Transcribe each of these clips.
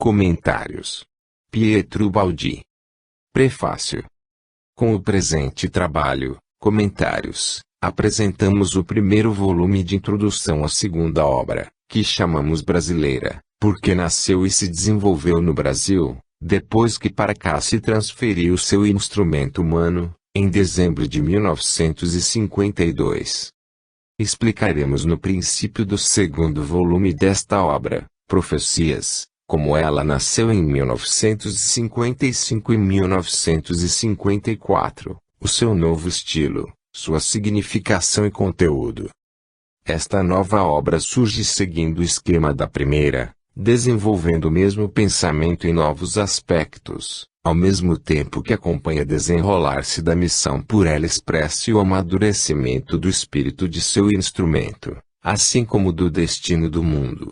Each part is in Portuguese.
Comentários. Pietro Baldi. Prefácio. Com o presente trabalho, Comentários, apresentamos o primeiro volume de introdução à segunda obra, que chamamos Brasileira, porque nasceu e se desenvolveu no Brasil, depois que para cá se transferiu seu instrumento humano, em dezembro de 1952. Explicaremos no princípio do segundo volume desta obra, Profecias, como ela nasceu em 1955 e 1954, o seu novo estilo, sua significação e conteúdo. Esta nova obra surge seguindo o esquema da primeira, desenvolvendo o mesmo pensamento em novos aspectos, ao mesmo tempo que acompanha desenrolar-se da missão por ela expressa e o amadurecimento do espírito de seu instrumento, assim como do destino do mundo.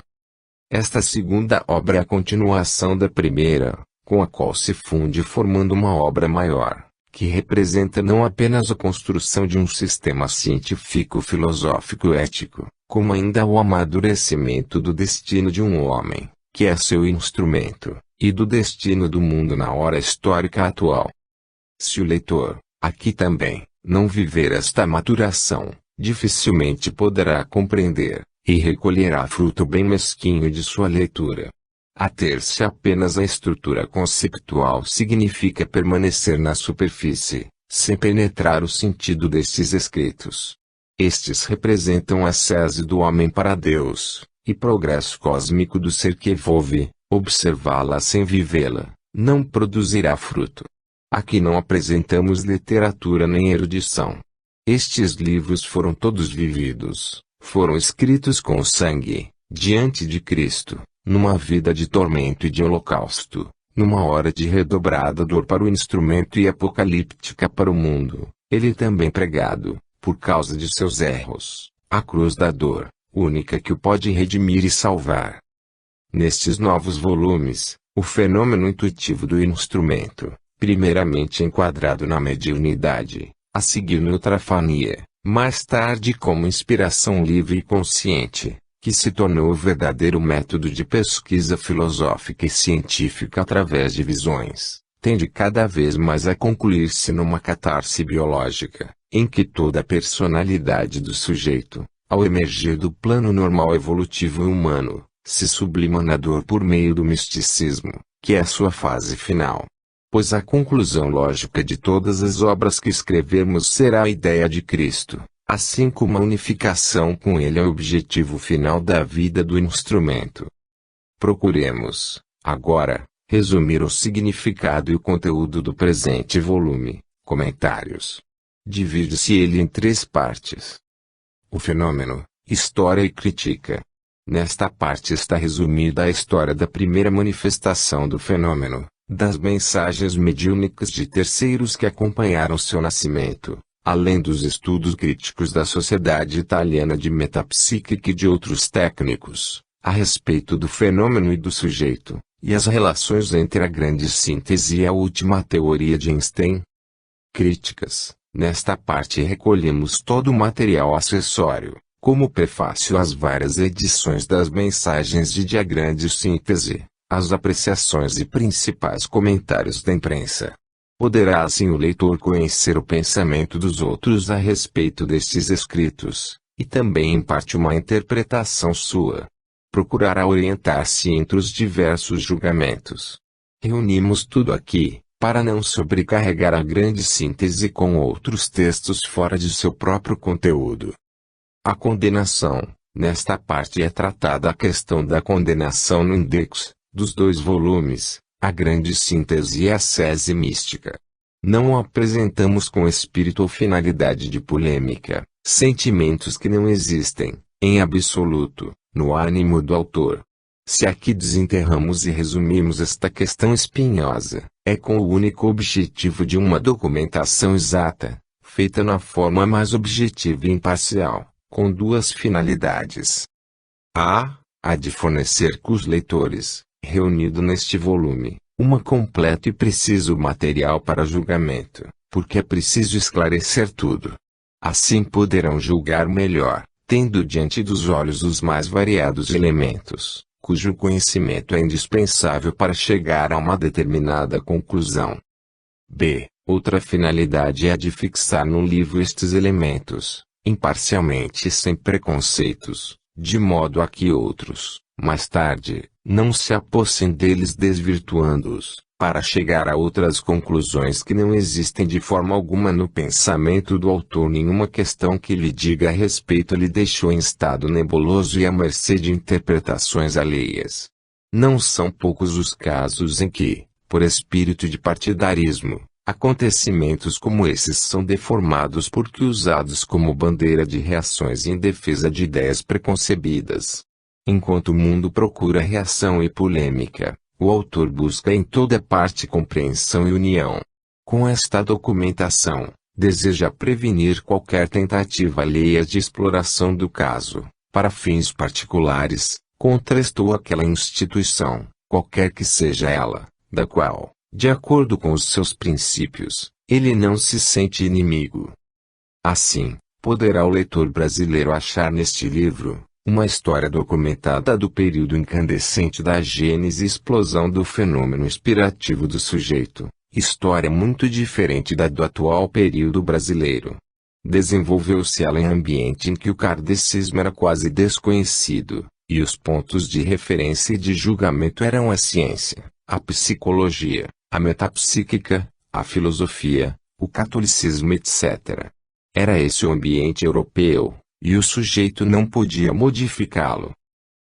Esta segunda obra é a continuação da primeira, com a qual se funde formando uma obra maior, que representa não apenas a construção de um sistema científico-filosófico-ético, como ainda o amadurecimento do destino de um homem, que é seu instrumento, e do destino do mundo na hora histórica atual. Se o leitor, aqui também, não viver esta maturação, dificilmente poderá compreender, e recolherá fruto bem mesquinho de sua leitura. Ater-se apenas à estrutura conceptual significa permanecer na superfície, sem penetrar o sentido destes escritos. Estes representam a sese do homem para Deus, e progresso cósmico do ser que evolve. Observá-la sem vivê-la, não produzirá fruto. Aqui não apresentamos literatura nem erudição. Estes livros foram todos vividos, foram escritos com sangue, diante de Cristo, numa vida de tormento e de holocausto, numa hora de redobrada dor para o instrumento e apocalíptica para o mundo, ele também pregado, por causa de seus erros, a cruz da dor, única que o pode redimir e salvar. Nestes novos volumes, o fenômeno intuitivo do instrumento, primeiramente enquadrado na mediunidade, a seguir na eutrafania, mais tarde como inspiração livre e consciente, que se tornou o verdadeiro método de pesquisa filosófica e científica através de visões, tende cada vez mais a concluir-se numa catarse biológica, em que toda a personalidade do sujeito, ao emergir do plano normal evolutivo humano, se sublima na dor por meio do misticismo, que é a sua fase final. Pois a conclusão lógica de todas as obras que escrevemos será a ideia de Cristo, assim como a unificação com ele é o objetivo final da vida do instrumento. Procuremos, agora, resumir o significado e o conteúdo do presente volume. Comentários. Divide-se ele em três partes. O fenômeno, história e crítica. Nesta parte está resumida a história da primeira manifestação do fenômeno, das mensagens mediúnicas de terceiros que acompanharam seu nascimento, além dos estudos críticos da Sociedade Italiana de Metapsíquica e de outros técnicos, a respeito do fenômeno e do sujeito, e as relações entre a grande síntese e a última teoria de Einstein. Críticas. Nesta parte recolhemos todo o material acessório, como prefácio às várias edições das mensagens de dia grande síntese, as apreciações e principais comentários da imprensa. Poderá assim o leitor conhecer o pensamento dos outros a respeito destes escritos, e também em parte uma interpretação sua. Procurará orientar-se entre os diversos julgamentos. Reunimos tudo aqui, para não sobrecarregar a grande síntese com outros textos fora de seu próprio conteúdo. A condenação. Nesta parte é tratada a questão da condenação no index, dos dois volumes, a grande síntese e a sese mística. Não o apresentamos com espírito ou finalidade de polêmica, sentimentos que não existem, em absoluto, no ânimo do autor. Se aqui desenterramos e resumimos esta questão espinhosa, é com o único objetivo de uma documentação exata, feita na forma mais objetiva e imparcial, com duas finalidades. A de fornecer com os leitores, reunido neste volume, uma completo e preciso material para julgamento, porque é preciso esclarecer tudo. Assim poderão julgar melhor, tendo diante dos olhos os mais variados elementos, cujo conhecimento é indispensável para chegar a uma determinada conclusão. B. Outra finalidade é a de fixar no livro estes elementos, imparcialmente e sem preconceitos, de modo a que outros, mais tarde, não se apossem deles desvirtuando-os, para chegar a outras conclusões que não existem de forma alguma no pensamento do autor. Nenhuma questão que lhe diga a respeito lhe deixou em estado nebuloso e à mercê de interpretações alheias. Não são poucos os casos em que, por espírito de partidarismo, acontecimentos como esses são deformados porque usados como bandeira de reações em defesa de ideias preconcebidas. Enquanto o mundo procura reação e polêmica, o autor busca em toda parte compreensão e união. Com esta documentação, deseja prevenir qualquer tentativa alheia de exploração do caso, para fins particulares, contrastou aquela instituição, qualquer que seja ela, da qual, de acordo com os seus princípios, ele não se sente inimigo. Assim, poderá o leitor brasileiro achar neste livro uma história documentada do período incandescente da gênese e explosão do fenômeno inspirativo do sujeito, história muito diferente da do atual período brasileiro. Desenvolveu-se ela em ambiente em que o kardecismo era quase desconhecido, e os pontos de referência e de julgamento eram a ciência, a psicologia, a metapsíquica, a filosofia, o catolicismo, etc. Era esse o ambiente europeu, e o sujeito não podia modificá-lo.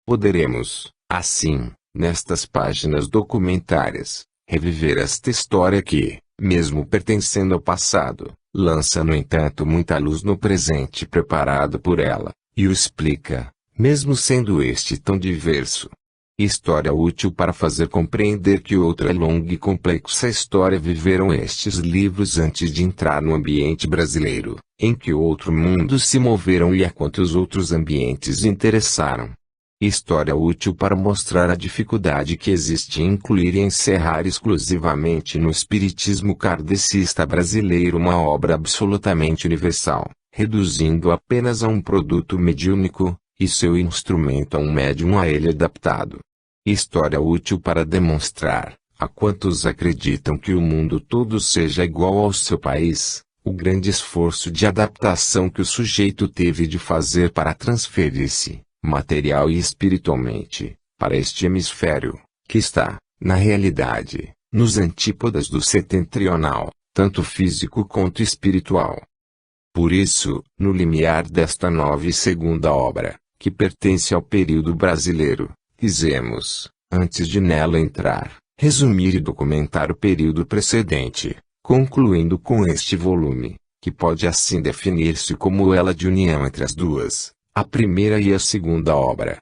Poderemos, assim, nestas páginas documentárias, reviver esta história que, mesmo pertencendo ao passado, lança no entanto muita luz no presente preparado por ela, e o explica, mesmo sendo este tão diverso. História útil para fazer compreender que outra longa e complexa história viveram estes livros antes de entrar no ambiente brasileiro, em que outro mundo se moveram e a quantos outros ambientes interessaram. História útil para mostrar a dificuldade que existe em incluir e encerrar exclusivamente no espiritismo kardecista brasileiro uma obra absolutamente universal, reduzindo apenas a um produto mediúnico, e seu instrumento a um médium a ele adaptado. História útil para demonstrar, a quantos acreditam que o mundo todo seja igual ao seu país, o grande esforço de adaptação que o sujeito teve de fazer para transferir-se, material e espiritualmente, para este hemisfério, que está, na realidade, nos antípodas do setentrional, tanto físico quanto espiritual. Por isso, no limiar desta nova e segunda obra, que pertence ao período brasileiro, quisemos, antes de nela entrar, resumir e documentar o período precedente, concluindo com este volume, que pode assim definir-se como ela de união entre as duas, a primeira e a segunda obra.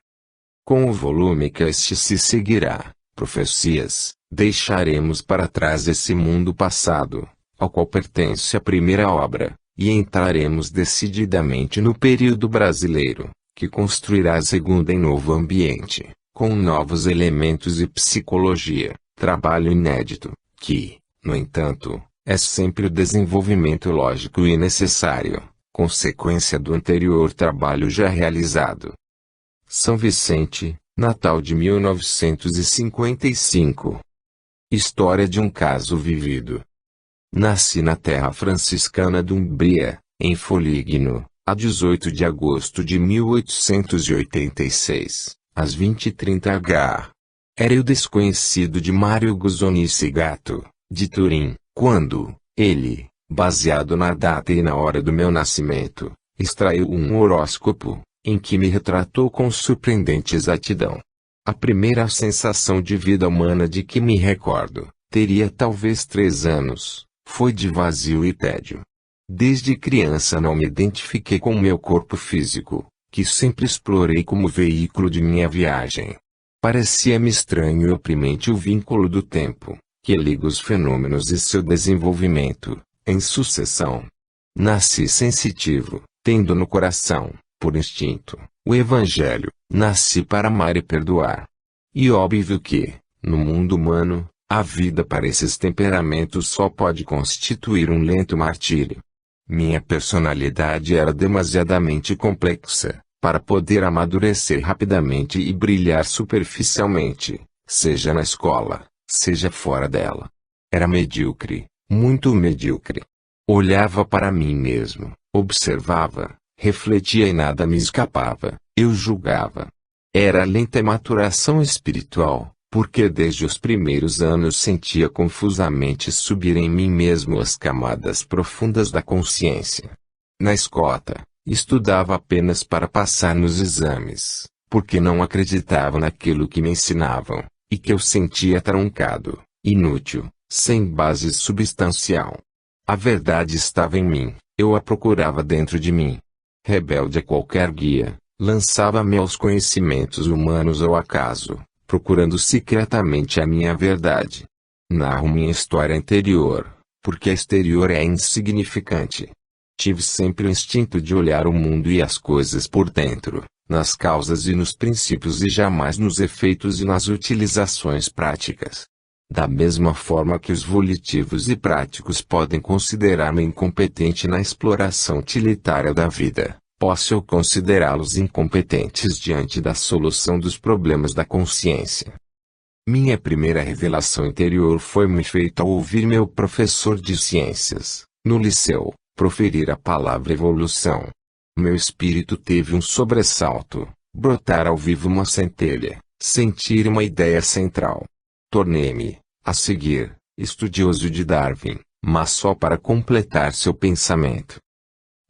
Com o volume que este se seguirá, Profecias, deixaremos para trás esse mundo passado, ao qual pertence a primeira obra, e entraremos decididamente no período brasileiro, que construirá a segunda em novo ambiente, com novos elementos e psicologia, trabalho inédito, que, no entanto, é sempre o desenvolvimento lógico e necessário, consequência do anterior trabalho já realizado. São Vicente, Natal de 1955. História de um caso vivido. Nasci na terra franciscana de Umbria, em Foligno, a 18 de agosto de 1886, às 20h30 h. Era eu desconhecido de Mário Gusoni Cigato, de Turim, quando, ele, baseado na data e na hora do meu nascimento, extraiu um horóscopo, em que me retratou com surpreendente exatidão. A primeira sensação de vida humana de que me recordo, teria talvez 3 anos, foi de vazio e tédio. Desde criança não me identifiquei com o meu corpo físico, que sempre explorei como veículo de minha viagem. Parecia-me estranho e oprimente o vínculo do tempo, que liga os fenômenos e seu desenvolvimento, em sucessão. Nasci sensitivo, tendo no coração, por instinto, o Evangelho, nasci para amar e perdoar. E óbvio que, no mundo humano, a vida para esses temperamentos só pode constituir um lento martírio. Minha personalidade era demasiadamente complexa, para poder amadurecer rapidamente e brilhar superficialmente, seja na escola, seja fora dela. Era medíocre, muito medíocre. Olhava para mim mesmo, observava, refletia e nada me escapava, eu julgava. Era lenta a maturação espiritual, porque desde os primeiros anos sentia confusamente subir em mim mesmo as camadas profundas da consciência. Na escota, estudava apenas para passar nos exames, porque não acreditava naquilo que me ensinavam, e que eu sentia truncado, inútil, sem base substancial. A verdade estava em mim, eu a procurava dentro de mim. Rebelde a qualquer guia, lançava-me aos conhecimentos humanos ao acaso, procurando secretamente a minha verdade. Narro minha história interior, porque a exterior é insignificante. Tive sempre o instinto de olhar o mundo e as coisas por dentro, nas causas e nos princípios e jamais nos efeitos e nas utilizações práticas. Da mesma forma que os volitivos e práticos podem considerar-me incompetente na exploração utilitária da vida, posso eu considerá-los incompetentes diante da solução dos problemas da consciência. Minha primeira revelação interior foi-me feita ao ouvir meu professor de ciências, no liceu, proferir a palavra evolução. Meu espírito teve um sobressalto, brotar ao vivo uma centelha, sentir uma ideia central. Tornei-me, a seguir, estudioso de Darwin, mas só para completar seu pensamento.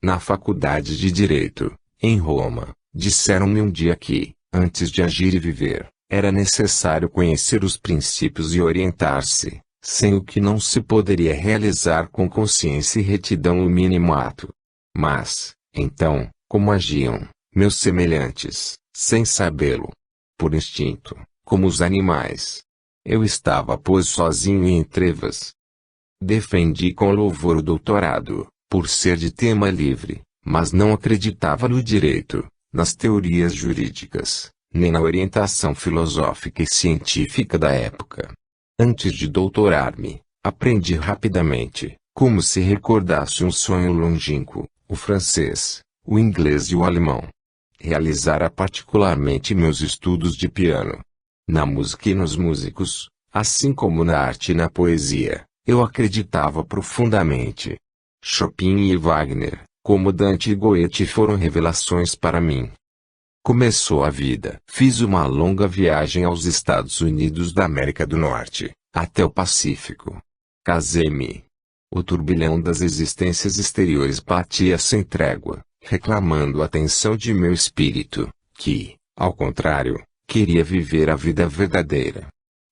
Na faculdade de Direito, em Roma, disseram-me um dia que, antes de agir e viver, era necessário conhecer os princípios e orientar-se, sem o que não se poderia realizar com consciência e retidão o mínimo ato. Mas, então, como agiam, meus semelhantes, sem sabê-lo? Por instinto, como os animais. Eu estava, pois, sozinho e em trevas. Defendi com louvor o doutorado, por ser de tema livre, mas não acreditava no direito, nas teorias jurídicas, nem na orientação filosófica e científica da época. Antes de doutorar-me, aprendi rapidamente, como se recordasse um sonho longínquo, o francês, o inglês e o alemão. Realizara particularmente meus estudos de piano. Na música e nos músicos, assim como na arte e na poesia, eu acreditava profundamente. Chopin e Wagner, como Dante e Goethe foram revelações para mim. Começou a vida. Fiz uma longa viagem aos Estados Unidos da América do Norte, até o Pacífico. Casei-me. O turbilhão das existências exteriores batia sem trégua, reclamando a atenção de meu espírito, que, ao contrário, queria viver a vida verdadeira.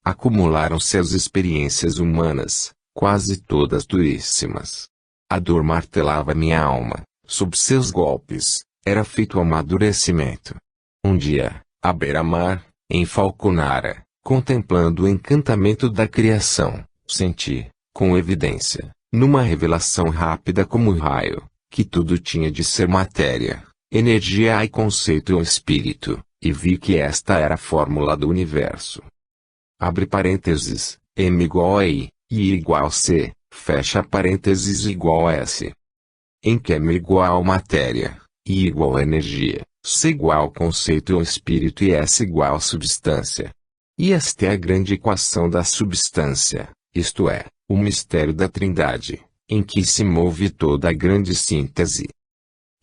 Acumularam-se as experiências humanas, quase todas duríssimas. A dor martelava minha alma, sob seus golpes, era feito o amadurecimento. Um dia, à beira-mar, em Falconara, contemplando o encantamento da criação, senti, com evidência, numa revelação rápida como raio, que tudo tinha de ser matéria, energia e conceito ou espírito, e vi que esta era a fórmula do universo. Abre parênteses, M igual a I, I igual a C, fecha parênteses igual a S. Em que M igual a matéria, I igual a energia, C igual a conceito ou espírito e S igual a substância. E esta é a grande equação da substância, isto é, o mistério da Trindade, em que se move toda a grande síntese.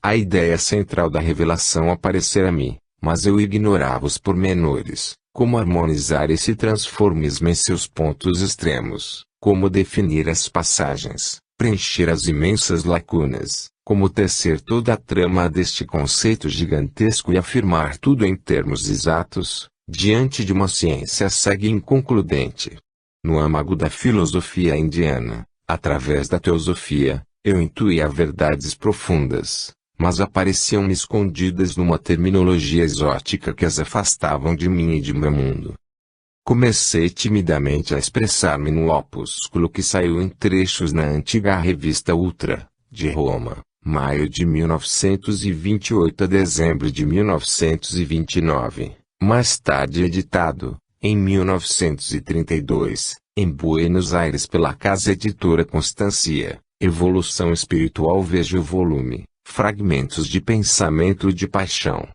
A ideia central da revelação aparecera-me, mas eu ignorava os pormenores, como harmonizar esse transformismo em seus pontos extremos, como definir as passagens, preencher as imensas lacunas, como tecer toda a trama deste conceito gigantesco e afirmar tudo em termos exatos, diante de uma ciência cega e inconcludente. No âmago da filosofia indiana, através da teosofia, eu intuía verdades profundas, mas apareciam-me escondidas numa terminologia exótica que as afastavam de mim e de meu mundo. Comecei timidamente a expressar-me no opúsculo que saiu em trechos na antiga revista Ultra, de Roma, maio de 1928 a dezembro de 1929, mais tarde editado, em 1932, em Buenos Aires pela Casa Editora Constancia, Evolução Espiritual. Veja o volume, Fragmentos de Pensamento e de Paixão.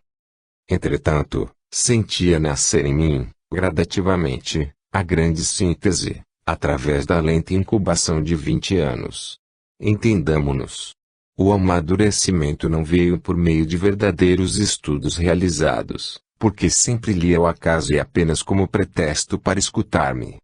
Entretanto, sentia nascer em mim, gradativamente, a grande síntese, através da lenta incubação de 20 anos. Entendamo-nos. O amadurecimento não veio por meio de verdadeiros estudos realizados, porque sempre li ao acaso e apenas como pretexto para escutar-me.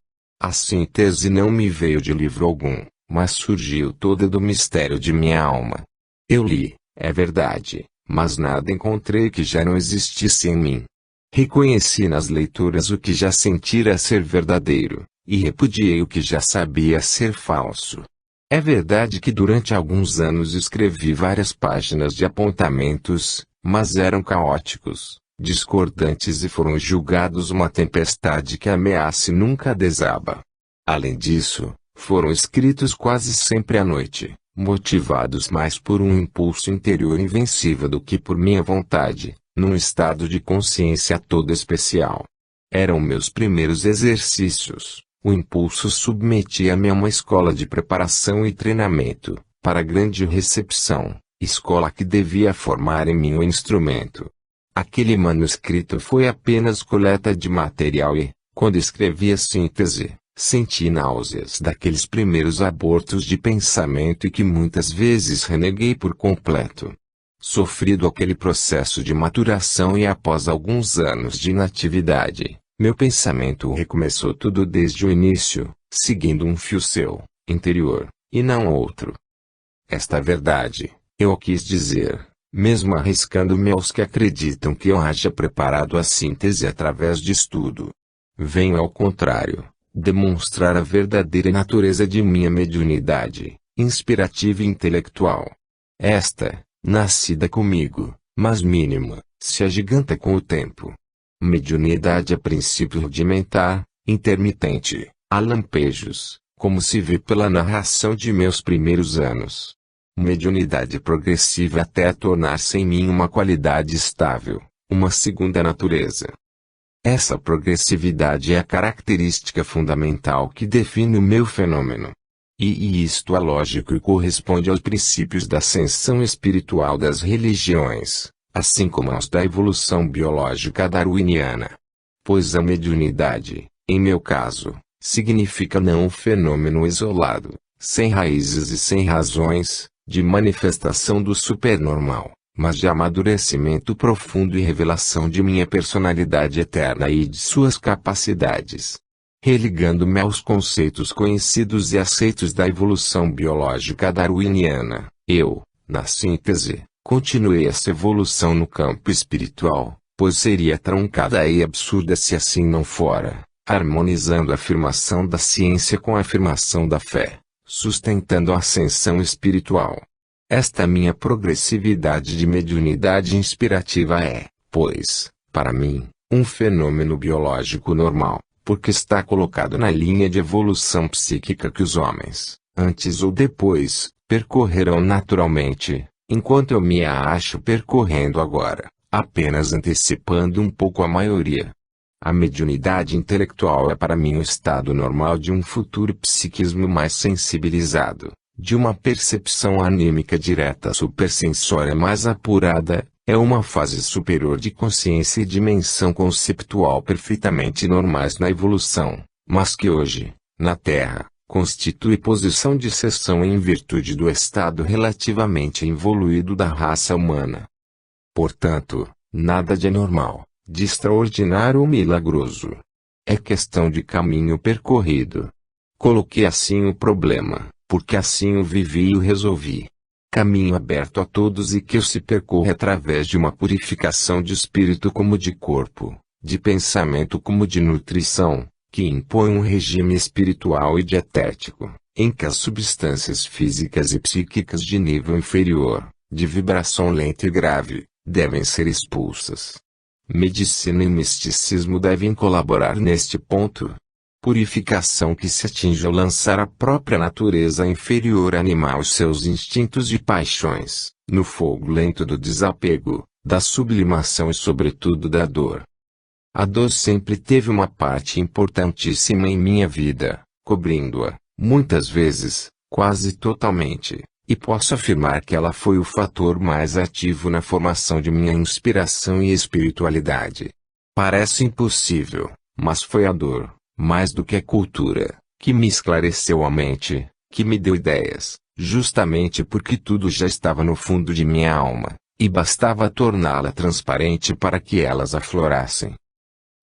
A síntese não me veio de livro algum, mas surgiu toda do mistério de minha alma. Eu li, é verdade, mas nada encontrei que já não existisse em mim. Reconheci nas leituras o que já sentira ser verdadeiro, e repudiei o que já sabia ser falso. É verdade que durante alguns anos escrevi várias páginas de apontamentos, mas eram caóticos, discordantes e foram julgados uma tempestade que ameaça e nunca desaba. Além disso, foram escritos quase sempre à noite, motivados mais por um impulso interior invencível do que por minha vontade, num estado de consciência todo especial. Eram meus primeiros exercícios. O impulso submetia-me a uma escola de preparação e treinamento, para grande recepção, escola que devia formar em mim o instrumento. Aquele manuscrito foi apenas coleta de material e, quando escrevi a síntese, senti náuseas daqueles primeiros abortos de pensamento e que muitas vezes reneguei por completo. Sofrido aquele processo de maturação e após alguns anos de inatividade, meu pensamento recomeçou tudo desde o início, seguindo um fio seu, interior, e não outro. Esta verdade, eu quis dizer, mesmo arriscando-me aos que acreditam que eu haja preparado a síntese através de estudo. Venho ao contrário, demonstrar a verdadeira natureza de minha mediunidade, inspirativa e intelectual. Esta, nascida comigo, mas mínima, se agiganta com o tempo. Mediunidade a princípio rudimentar, intermitente, a lampejos, como se vê pela narração de meus primeiros anos. Mediunidade progressiva até tornar-se em mim uma qualidade estável, uma segunda natureza. Essa progressividade é a característica fundamental que define o meu fenômeno. E isto é lógico e corresponde aos princípios da ascensão espiritual das religiões, assim como aos da evolução biológica darwiniana. Pois a mediunidade, em meu caso, significa não um fenômeno isolado, sem raízes e sem razões, de manifestação do supernormal, mas de amadurecimento profundo e revelação de minha personalidade eterna e de suas capacidades. Religando-me aos conceitos conhecidos e aceitos da evolução biológica darwiniana, eu, na síntese, continuei essa evolução no campo espiritual, pois seria truncada e absurda se assim não fora, harmonizando a afirmação da ciência com a afirmação da fé, sustentando a ascensão espiritual. Esta minha progressividade de mediunidade inspirativa é, pois, para mim, um fenômeno biológico normal, porque está colocado na linha de evolução psíquica que os homens, antes ou depois, percorrerão naturalmente, enquanto eu me acho percorrendo agora, apenas antecipando um pouco a maioria. A mediunidade intelectual é para mim o estado normal de um futuro psiquismo mais sensibilizado, de uma percepção anímica direta supersensória mais apurada, é uma fase superior de consciência e dimensão conceptual perfeitamente normais na evolução, mas que hoje, na Terra, constitui posição de exceção em virtude do estado relativamente evoluído da raça humana. Portanto, nada de anormal, de extraordinário ou milagroso. É questão de caminho percorrido. Coloquei assim o problema, porque assim o vivi e o resolvi. Caminho aberto a todos e que eu se percorra através de uma purificação de espírito como de corpo, de pensamento como de nutrição, que impõe um regime espiritual e dietético, em que as substâncias físicas e psíquicas de nível inferior, de vibração lenta e grave, devem ser expulsas. Medicina e misticismo devem colaborar neste ponto. Purificação que se atinge ao lançar a própria natureza inferior animal os seus instintos e paixões, no fogo lento do desapego, da sublimação e sobretudo da dor. A dor sempre teve uma parte importantíssima em minha vida, cobrindo-a, muitas vezes, quase totalmente, e posso afirmar que ela foi o fator mais ativo na formação de minha inspiração e espiritualidade. Parece impossível, mas foi a dor, mais do que a cultura, que me esclareceu a mente, que me deu ideias, justamente porque tudo já estava no fundo de minha alma, e bastava torná-la transparente para que elas aflorassem.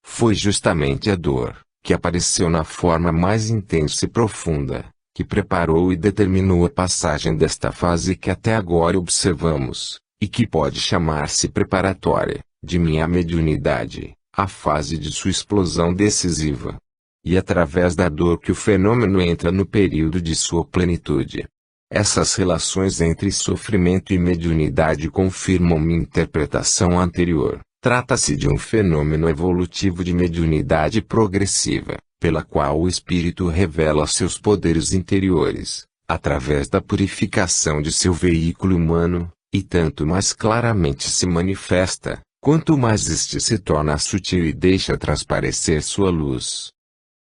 Foi justamente a dor, que apareceu na forma mais intensa e profunda, que preparou e determinou a passagem desta fase que até agora observamos, e que pode chamar-se preparatória, de minha mediunidade, a fase de sua explosão decisiva. E através da dor que o fenômeno entra no período de sua plenitude. Essas relações entre sofrimento e mediunidade confirmam minha interpretação anterior. Trata-se de um fenômeno evolutivo de mediunidade progressiva, pela qual o espírito revela seus poderes interiores, através da purificação de seu veículo humano, e tanto mais claramente se manifesta, quanto mais este se torna sutil e deixa transparecer sua luz.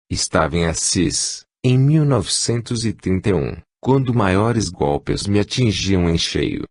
Estava em Assis, em 1931, quando maiores golpes me atingiam em cheio.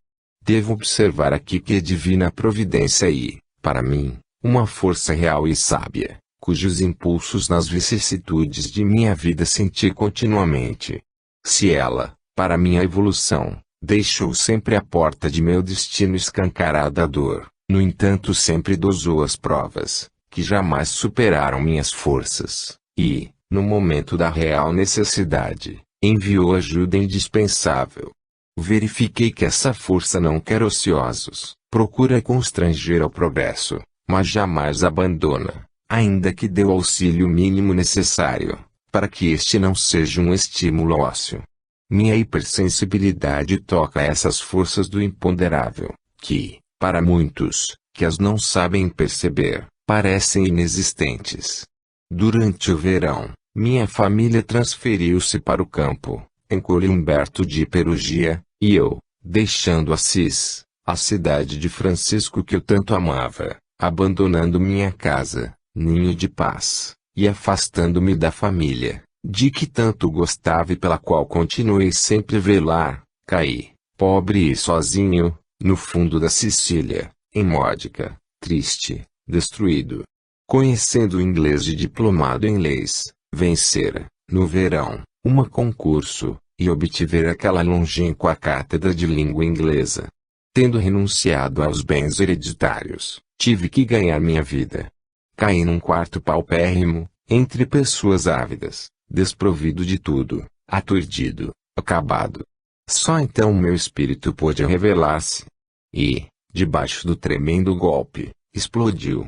Devo observar aqui que é divina providência e, para mim, uma força real e sábia, cujos impulsos nas vicissitudes de minha vida senti continuamente. Se ela, para minha evolução, deixou sempre a porta de meu destino escancarada à dor, no entanto sempre dosou as provas, que jamais superaram minhas forças, e, no momento da real necessidade, enviou ajuda indispensável. Verifiquei que essa força não quer ociosos, procura constranger ao progresso, mas jamais abandona, ainda que dê o auxílio mínimo necessário, para que este não seja um estímulo ósseo. Minha hipersensibilidade toca essas forças do imponderável, que, para muitos, que as não sabem perceber, parecem inexistentes. Durante o verão, minha família transferiu-se para o campo, em Colimberto de Perugia, e eu, deixando Assis, a cidade de Francisco que eu tanto amava, abandonando minha casa, ninho de paz, e afastando-me da família, de que tanto gostava e pela qual continuei sempre a velar, caí, pobre e sozinho, no fundo da Sicília, em Módica, triste, destruído. Conhecendo o inglês e diplomado em leis, vencera, no verão, concurso, e obtiver aquela longínqua cátedra de língua inglesa. Tendo renunciado aos bens hereditários, tive que ganhar minha vida. Caí num quarto paupérrimo, entre pessoas ávidas, desprovido de tudo, aturdido, acabado. Só então meu espírito pôde revelar-se. E, debaixo do tremendo golpe, explodiu.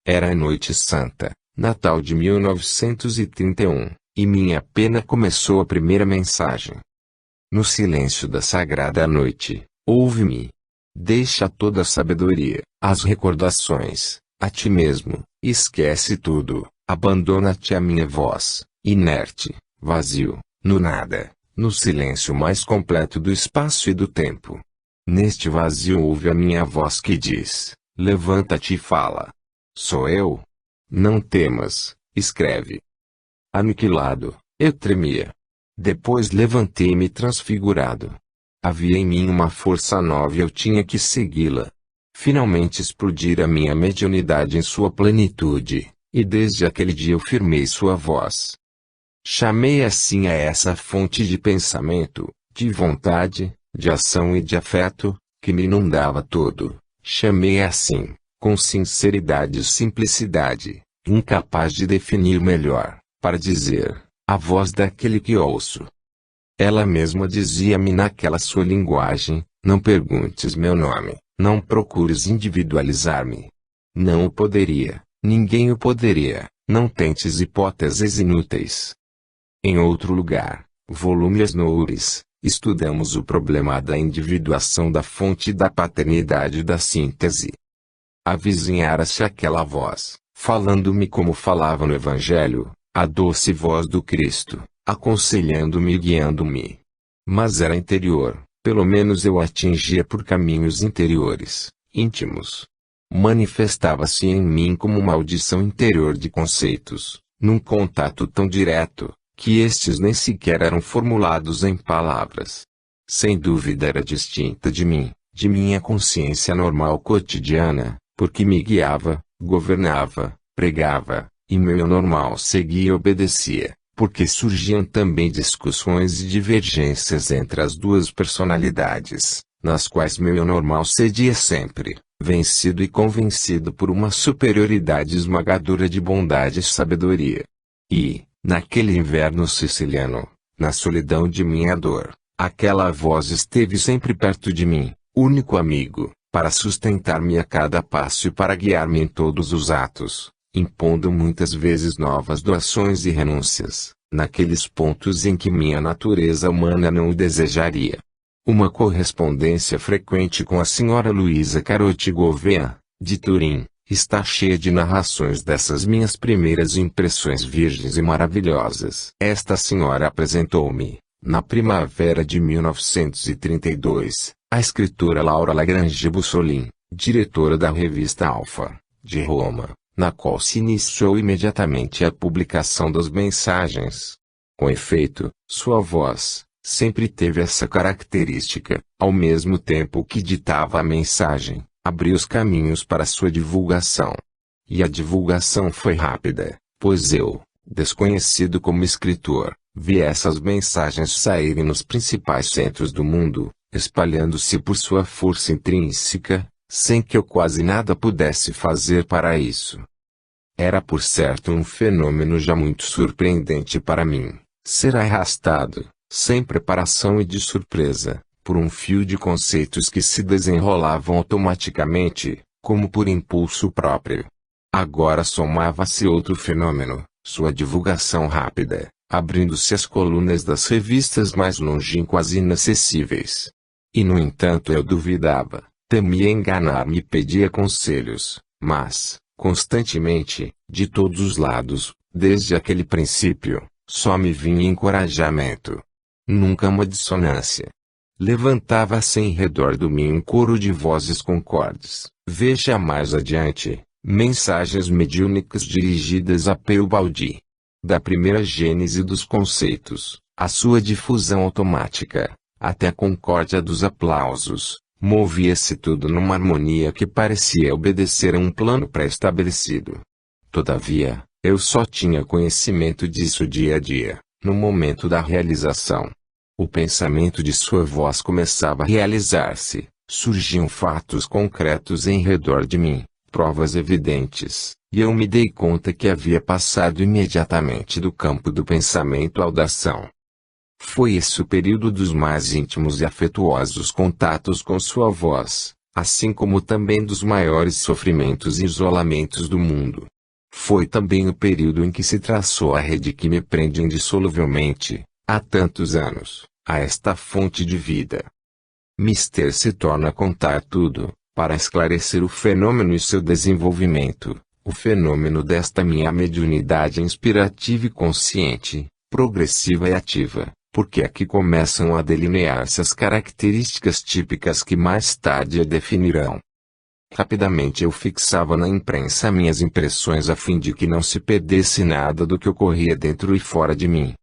Era a noite santa, Natal de 1931, e minha pena começou a primeira mensagem. No silêncio da sagrada noite, ouve-me. Deixa toda a sabedoria, as recordações, a ti mesmo, esquece tudo, abandona-te à minha voz, inerte, vazio, no nada, no silêncio mais completo do espaço e do tempo. Neste vazio ouve a minha voz que diz, levanta-te e fala. Sou eu? Não temas, escreve. Aniquilado, eu tremia. Depois levantei-me transfigurado. Havia em mim uma força nova e eu tinha que segui-la. Finalmente explodira minha mediunidade em sua plenitude, e desde aquele dia eu firmei sua voz. Chamei assim a essa fonte de pensamento, de vontade, de ação e de afeto, que me inundava todo. Chamei assim, com sinceridade e simplicidade, incapaz de definir melhor, para dizer, a voz daquele que ouço. Ela mesma dizia-me naquela sua linguagem, não perguntes meu nome, não procures individualizar-me. Não o poderia, ninguém o poderia, não tentes hipóteses inúteis. Em outro lugar, volume As Noures, estudamos o problema da individuação da fonte da paternidade da síntese. Avizinhara-se aquela voz, falando-me como falava no Evangelho, a doce voz do Cristo, aconselhando-me e guiando-me. Mas era interior, pelo menos eu a atingia por caminhos interiores, íntimos. Manifestava-se em mim como uma audição interior de conceitos, num contato tão direto, que estes nem sequer eram formulados em palavras. sem dúvida era distinta de mim, de minha consciência normal cotidiana, porque me guiava, governava, pregava, e meu eu normal seguia e obedecia, porque surgiam também discussões e divergências entre as duas personalidades, nas quais meu eu normal cedia sempre, vencido e convencido por uma superioridade esmagadora de bondade e sabedoria. E, naquele inverno siciliano, na solidão de minha dor, aquela voz esteve sempre perto de mim, único amigo, para sustentar-me a cada passo e para guiar-me em todos os atos, impondo muitas vezes novas doações e renúncias, naqueles pontos em que minha natureza humana não o desejaria. Uma correspondência frequente com a senhora Luísa Carotti Gouveia, de Turim, está cheia de narrações dessas minhas primeiras impressões virgens e maravilhosas. Esta senhora apresentou-me, na primavera de 1932, a escritora Laura Lagrange Bussolin, diretora da revista Alfa, de Roma, na qual se iniciou imediatamente a publicação das mensagens. Com efeito, sua voz sempre teve essa característica, ao mesmo tempo que ditava a mensagem, abria os caminhos para sua divulgação. E a divulgação foi rápida, pois eu, desconhecido como escritor, vi essas mensagens saírem nos principais centros do mundo, espalhando-se por sua força intrínseca, sem que eu quase nada pudesse fazer para isso. Era por certo um fenômeno já muito surpreendente para mim, ser arrastado, sem preparação e de surpresa, por um fio de conceitos que se desenrolavam automaticamente, como por impulso próprio. Agora somava-se outro fenômeno, sua divulgação rápida, abrindo-se as colunas das revistas mais longínquas e inacessíveis. E no entanto eu duvidava, temia enganar-me e pedia conselhos, mas, constantemente, de todos os lados, desde aquele princípio, só me vinha encorajamento. Nunca uma dissonância. Levantava-se em redor de mim um coro de vozes concordes. Veja mais adiante, mensagens mediúnicas dirigidas a Teobaldi. Da primeira gênese dos conceitos, a sua difusão automática, até a concórdia dos aplausos, movia-se tudo numa harmonia que parecia obedecer a um plano pré-estabelecido. Todavia, eu só tinha conhecimento disso dia a dia, no momento da realização. O pensamento de sua voz começava a realizar-se, surgiam fatos concretos em redor de mim, provas evidentes, e eu me dei conta que havia passado imediatamente do campo do pensamento ao da ação. Foi esse o período dos mais íntimos e afetuosos contatos com sua voz, assim como também dos maiores sofrimentos e isolamentos do mundo. Foi também o período em que se traçou a rede que me prende indissoluvelmente, há tantos anos, a esta fonte de vida. Mister se torna a contar tudo, para esclarecer o fenômeno e seu desenvolvimento, o fenômeno desta minha mediunidade inspirativa e consciente, progressiva e ativa, porque aqui começam a delinear-se as características típicas que mais tarde a definirão. Rapidamente eu fixava na imprensa minhas impressões a fim de que não se perdesse nada do que ocorria dentro e fora de mim.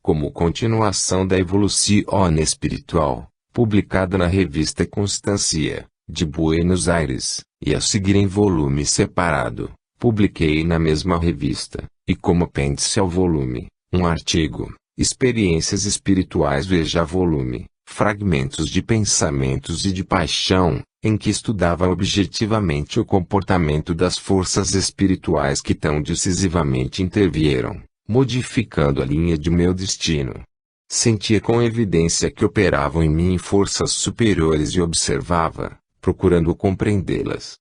Como continuação da Evoluzione Espiritual, publicada na revista Constancia, de Buenos Aires, e a seguir em volume separado, publiquei na mesma revista, e como apêndice ao volume, um artigo, Experiências Espirituais, veja volume, Fragmentos de Pensamentos e de Paixão, em que estudava objetivamente o comportamento das forças espirituais que tão decisivamente intervieram, modificando a linha de meu destino. Sentia com evidência que operavam em mim forças superiores e observava, procurando compreendê-las.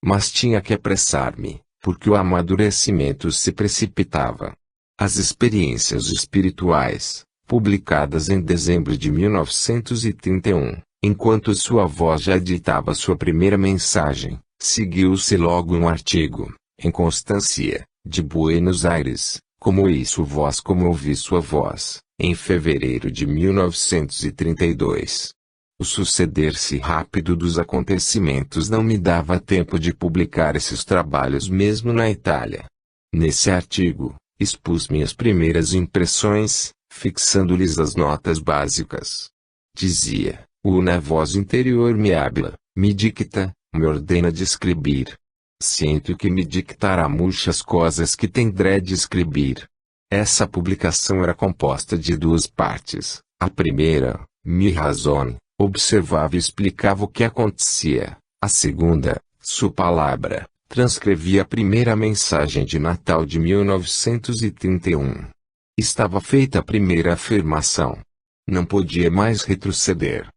Mas tinha que apressar-me, porque o amadurecimento se precipitava. As experiências espirituais, publicadas em dezembro de 1931, enquanto sua voz já ditava sua primeira mensagem, seguiu-se logo um artigo, em Constancia, de Buenos Aires, Como isso vós como ouvi sua voz, em fevereiro de 1932. O suceder-se rápido dos acontecimentos não me dava tempo de publicar esses trabalhos mesmo na Itália. Nesse artigo, expus minhas primeiras impressões, fixando-lhes as notas básicas. Dizia, una voz interior me habla, me dicta, me ordena de escrever. Sinto que me dictará muitas coisas que tendré de escrever. Essa publicação era composta de duas partes. A primeira, mi razón, observava e explicava o que acontecia. A segunda, sua palavra, transcrevia a primeira mensagem de Natal de 1931. Estava feita a primeira afirmação. Não podia mais retroceder.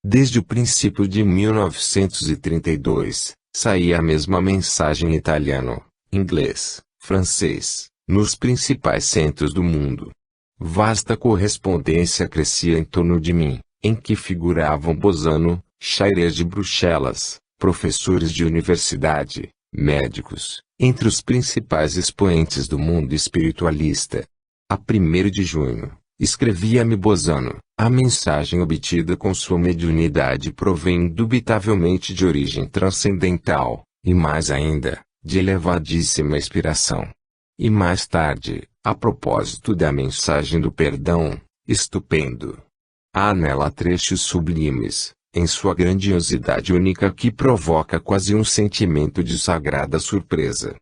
Desde o princípio de 1932, saía a mesma mensagem em italiano, inglês, francês, nos principais centros do mundo. Vasta correspondência crescia em torno de mim, em que figuravam Bozano, Scheirer de Bruxelas, professores de universidade, médicos, entre os principais expoentes do mundo espiritualista. A 1º de junho, escrevia-me Bozano, a mensagem obtida com sua mediunidade provém indubitavelmente de origem transcendental, e mais ainda, de elevadíssima inspiração. E mais tarde, a propósito da mensagem do perdão, estupendo. Há nela trechos sublimes, em sua grandiosidade única que provoca quase um sentimento de sagrada surpresa.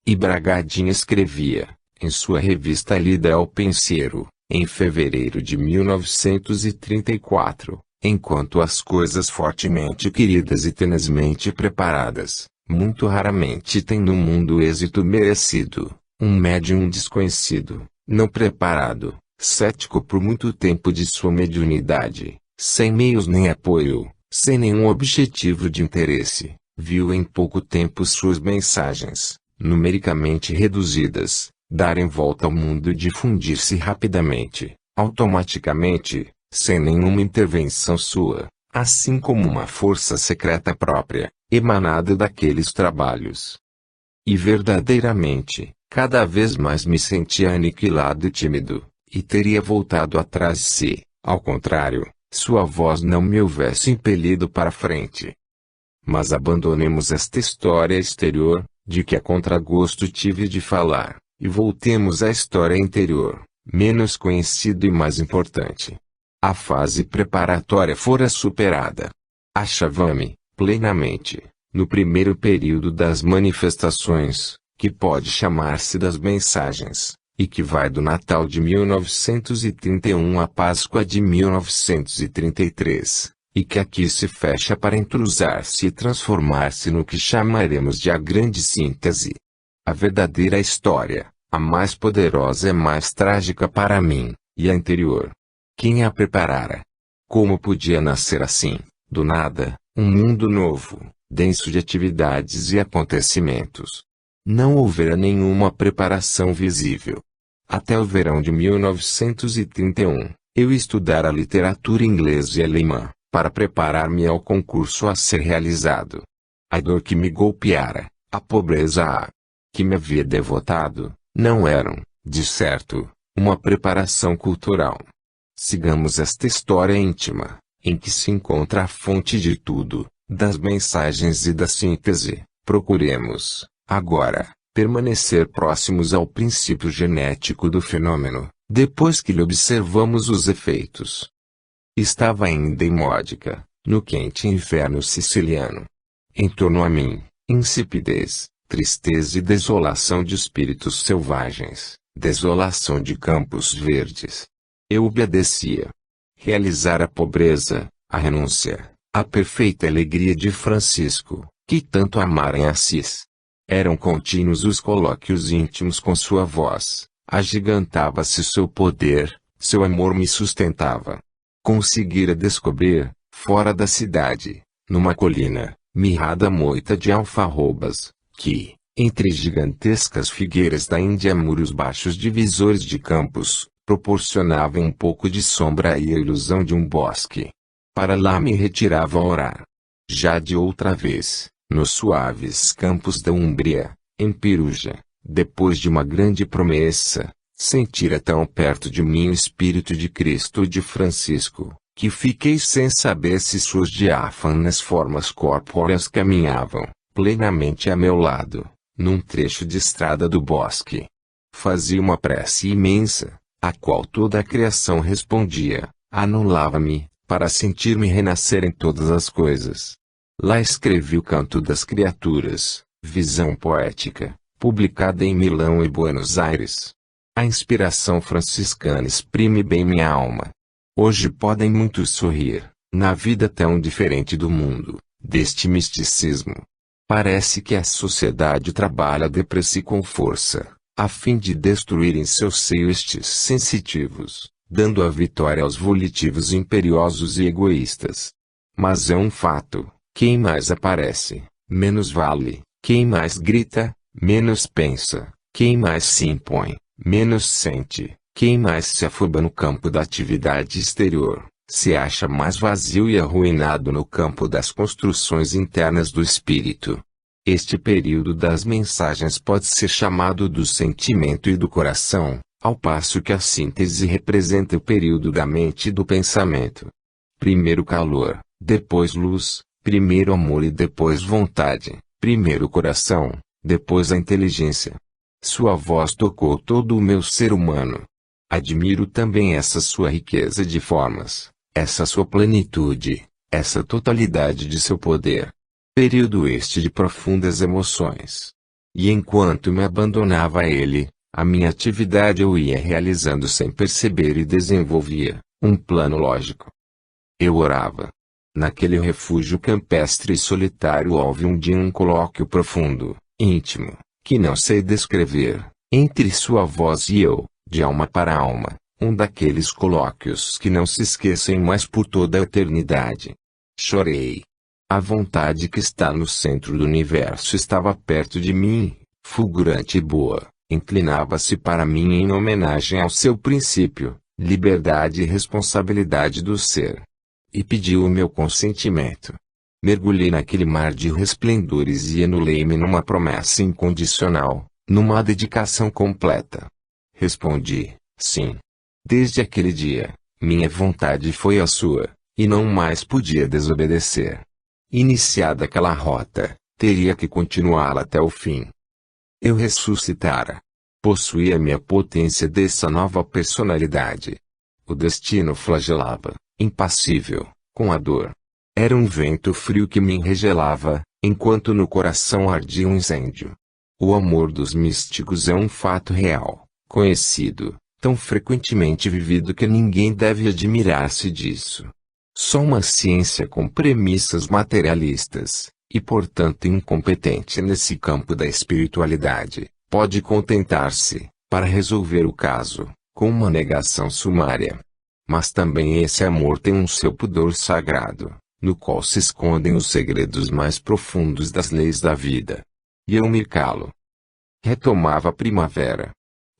E Bragadin escrevia, em sua revista Lida ao Pensiero, em fevereiro de 1934, enquanto as coisas fortemente queridas e tenazmente preparadas, muito raramente têm no mundo êxito merecido, um médium desconhecido, não preparado, cético por muito tempo de sua mediunidade, sem meios nem apoio, sem nenhum objetivo de interesse, viu em pouco tempo suas mensagens, numericamente reduzidas, darem volta ao mundo e difundir-se rapidamente, automaticamente, sem nenhuma intervenção sua, assim como uma força secreta própria, emanada daqueles trabalhos. E verdadeiramente, cada vez mais me sentia aniquilado e tímido, e teria voltado atrás se, ao contrário, sua voz não me houvesse impelido para frente. Mas abandonemos esta história exterior, de que a contragosto tive de falar, e voltemos à história interior, menos conhecida e mais importante. A fase preparatória fora superada. Achava-me, plenamente, no primeiro período das manifestações, que pode chamar-se das mensagens, e que vai do Natal de 1931 à Páscoa de 1933, e que aqui se fecha para entrosar-se e transformar-se no que chamaremos de a grande síntese. A verdadeira história, a mais poderosa e mais trágica para mim, e a anterior. Quem a preparara? Como podia nascer assim, do nada, um mundo novo, denso de atividades e acontecimentos? Não houvera nenhuma preparação visível. Até o verão de 1931, eu estudara literatura inglesa e alemã, para preparar-me ao concurso a ser realizado. A dor que me golpeara, a pobreza que me havia devotado, não eram, de certo, uma preparação cultural. Sigamos esta história íntima, em que se encontra a fonte de tudo, das mensagens e da síntese. Procuremos, agora, permanecer próximos ao princípio genético do fenômeno, depois que lhe observamos os efeitos. Estava ainda em Módica, no quente inverno siciliano. Em torno a mim, insipidez, tristeza e desolação de espíritos selvagens, desolação de campos verdes. Eu obedecia. Realizar a pobreza, a renúncia, a perfeita alegria de Francisco, que tanto amara em Assis. Eram contínuos os colóquios íntimos com sua voz, agigantava-se seu poder, seu amor me sustentava. Conseguira descobrir, fora da cidade, numa colina, mirrada moita de alfarrobas, que, entre gigantescas figueiras da Índia muros baixos divisores de campos, proporcionavam um pouco de sombra e a ilusão de um bosque. Para lá me retirava a orar. Já de outra vez, nos suaves campos da Úmbria, em Perugia, depois de uma grande promessa, sentira tão perto de mim o Espírito de Cristo e de Francisco, que fiquei sem saber se suas diáfanas formas corpóreas caminhavam, plenamente a meu lado, num trecho de estrada do bosque. Fazia uma prece imensa, a qual toda a criação respondia, anulava-me, para sentir-me renascer em todas as coisas. Lá escrevi o Canto das Criaturas, visão poética, publicada em Milão e Buenos Aires. A inspiração franciscana exprime bem minha alma. Hoje podem muitos sorrir, na vida tão diferente do mundo, deste misticismo. Parece que a sociedade trabalha depressa e com força, a fim de destruir em seu seio estes sensitivos, dando a vitória aos volitivos imperiosos e egoístas. Mas é um fato, quem mais aparece, menos vale, quem mais grita, menos pensa, quem mais se impõe, menos sente, quem mais se afoba no campo da atividade exterior, se acha mais vazio e arruinado no campo das construções internas do espírito. Este período das mensagens pode ser chamado do sentimento e do coração, ao passo que a síntese representa o período da mente e do pensamento. Primeiro calor, depois luz, primeiro amor e depois vontade, primeiro coração, depois a inteligência. Sua voz tocou todo o meu ser humano. Admiro também essa sua riqueza de formas, essa sua plenitude, essa totalidade de seu poder. Período este de profundas emoções. E enquanto me abandonava a ele, a minha atividade eu ia realizando sem perceber e desenvolvia um plano lógico. Eu orava. Naquele refúgio campestre e solitário houve um dia um colóquio profundo, íntimo, que não sei descrever, entre sua voz e eu, de alma para alma, um daqueles colóquios que não se esquecem mais por toda a eternidade. Chorei. A vontade que está no centro do universo estava perto de mim, fulgurante e boa, inclinava-se para mim em homenagem ao seu princípio, liberdade e responsabilidade do ser. E pediu o meu consentimento. Mergulhei naquele mar de resplendores e anulei-me numa promessa incondicional, numa dedicação completa. Respondi, sim. Desde aquele dia, minha vontade foi a sua, e não mais podia desobedecer. Iniciada aquela rota, teria que continuá-la até o fim. Eu ressuscitara. Possuía minha potência dessa nova personalidade. O destino flagelava, impassível, com a dor. Era um vento frio que me enregelava, enquanto no coração ardia um incêndio. O amor dos místicos é um fato real, conhecido, tão frequentemente vivido que ninguém deve admirar-se disso. Só uma ciência com premissas materialistas, e portanto incompetente nesse campo da espiritualidade, pode contentar-se, para resolver o caso, com uma negação sumária. Mas também esse amor tem um seu pudor sagrado, no qual se escondem os segredos mais profundos das leis da vida. E eu me calo. Retomava a primavera.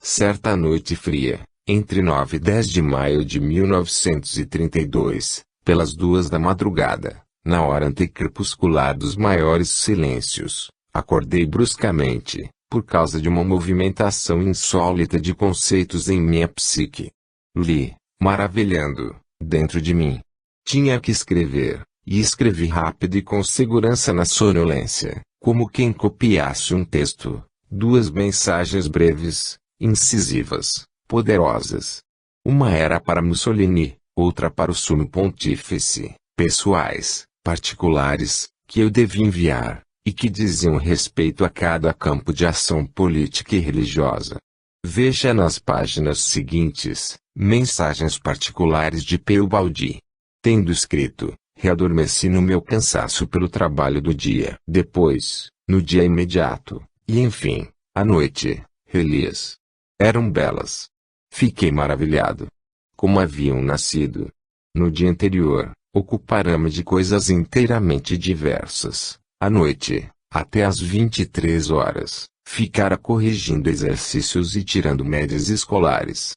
Certa noite fria, entre 9 e 10 de maio de 1932, pelas 2 da madrugada, na hora antecrepuscular dos maiores silêncios, acordei bruscamente, por causa de uma movimentação insólita de conceitos em minha psique. Li, maravilhando, dentro de mim. Tinha que escrever, e escrevi rápido e com segurança na sonolência, como quem copiasse um texto, 2 mensagens breves, incisivas, poderosas. Uma era para Mussolini, outra para o Sumo Pontífice, pessoais, particulares, que eu devia enviar, e que diziam respeito a cada campo de ação política e religiosa. Veja nas páginas seguintes, mensagens particulares de Teobaldi. Tendo escrito, readormeci no meu cansaço pelo trabalho do dia. Depois, no dia imediato, e enfim, à noite, reli-as. Eram belas. Fiquei maravilhado. Como haviam nascido. No dia anterior, ocupara-me de coisas inteiramente diversas. À noite, até às 23 horas, ficara corrigindo exercícios e tirando médias escolares.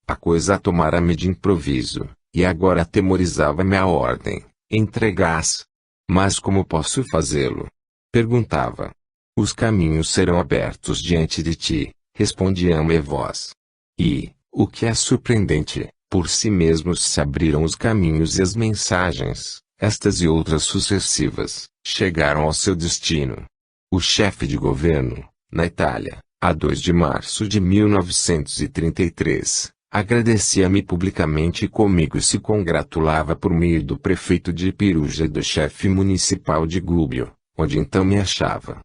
A coisa tomara-me de improviso, e agora atemorizava-me a ordem, entregar-se. Mas como posso fazê-lo? Perguntava. Os caminhos serão abertos diante de ti, respondia-me a voz. E, o que é surpreendente, por si mesmos se abriram os caminhos e as mensagens, estas e outras sucessivas, chegaram ao seu destino. O chefe de governo, na Itália, a 2 de março de 1933, agradecia-me publicamente e comigo se congratulava por meio do prefeito de Ipiruja e do chefe municipal de Gúbio, onde então me achava.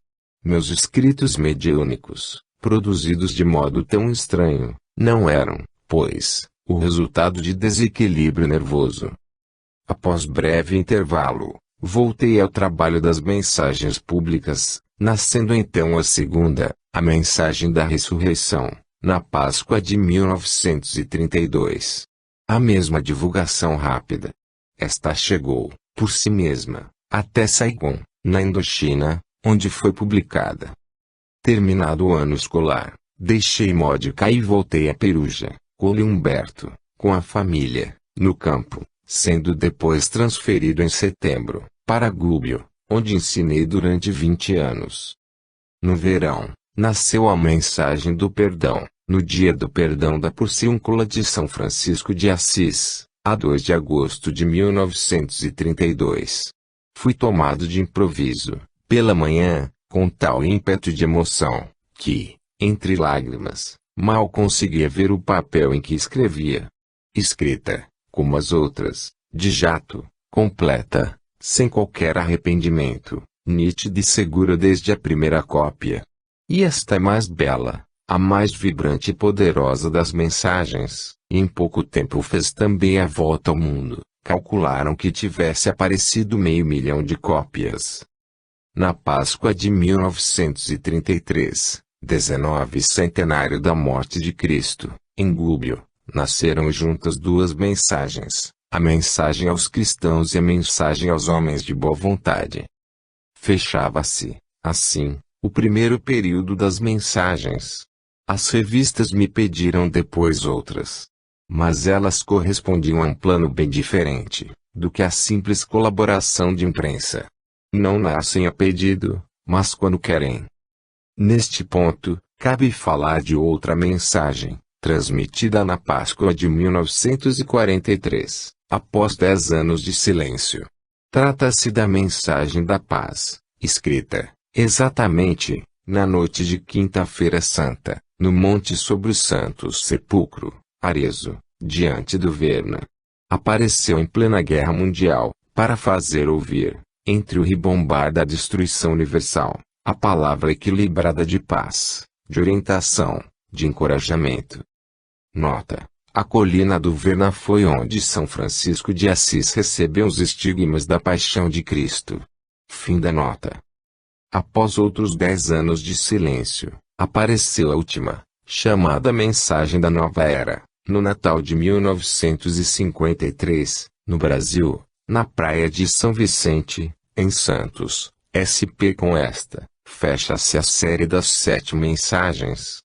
Meus escritos mediúnicos, produzidos de modo tão estranho, não eram, pois, o resultado de desequilíbrio nervoso. Após breve intervalo, voltei ao trabalho das mensagens públicas, nascendo então a segunda, a mensagem da ressurreição, na Páscoa de 1932. A mesma divulgação rápida. Esta chegou, por si mesma, até Saigon, na Indochina, onde foi publicada. Terminado o ano escolar, deixei Módica e voltei a Peruja, Cole Humberto, com a família, no campo, sendo depois transferido em setembro, para Gúbio, onde ensinei durante 20 anos. No verão, nasceu a mensagem do perdão, no dia do perdão da Porciúncula de São Francisco de Assis, a 2 de agosto de 1932. Fui tomado de improviso, pela manhã, com tal ímpeto de emoção, que, entre lágrimas, mal conseguia ver o papel em que escrevia. Escrita, como as outras, de jato, completa, sem qualquer arrependimento, nítida e segura desde a primeira cópia. E esta é mais bela, a mais vibrante e poderosa das mensagens, e em pouco tempo fez também a volta ao mundo. Calcularam que tivesse aparecido 500.000 de cópias. Na Páscoa de 1933, 19 centenário da morte de Cristo, em Gúbio, nasceram juntas duas mensagens, a mensagem aos cristãos e a mensagem aos homens de boa vontade. Fechava-se, assim, o primeiro período das mensagens. As revistas me pediram depois outras. Mas elas correspondiam a um plano bem diferente, do que a simples colaboração de imprensa. Não nascem a pedido, mas quando querem. Neste ponto, cabe falar de outra mensagem, transmitida na Páscoa de 1943, após 10 anos de silêncio. Trata-se da mensagem da paz, escrita, exatamente, na noite de Quinta-feira Santa, no Monte sobre o Santo Sepulcro, Arezzo, diante do Verna. Apareceu em plena Guerra Mundial, para fazer ouvir, entre o ribombar da destruição universal, a palavra equilibrada de paz, de orientação, de encorajamento. Nota: a colina do Verna foi onde São Francisco de Assis recebeu os estigmas da paixão de Cristo. Fim da nota. Após outros 10 anos de silêncio, apareceu a última, chamada Mensagem da Nova Era, no Natal de 1953, no Brasil, na praia de São Vicente, em Santos, SP. Com esta, fecha-se a série das 7 mensagens.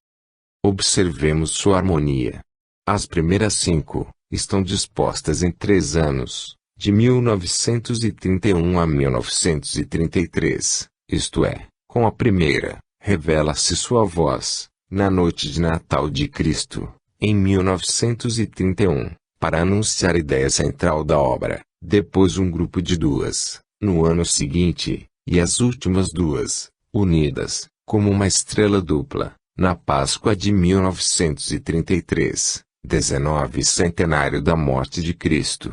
Observemos sua harmonia. As primeiras 5, estão dispostas em 3 anos, de 1931 a 1933, isto é, com a primeira, revela-se sua voz, na noite de Natal de Cristo, em 1931, para anunciar a ideia central da obra, depois um grupo de 2, no ano seguinte, e as últimas 2, unidas, como uma estrela dupla, na Páscoa de 1933, 19 centenário da morte de Cristo.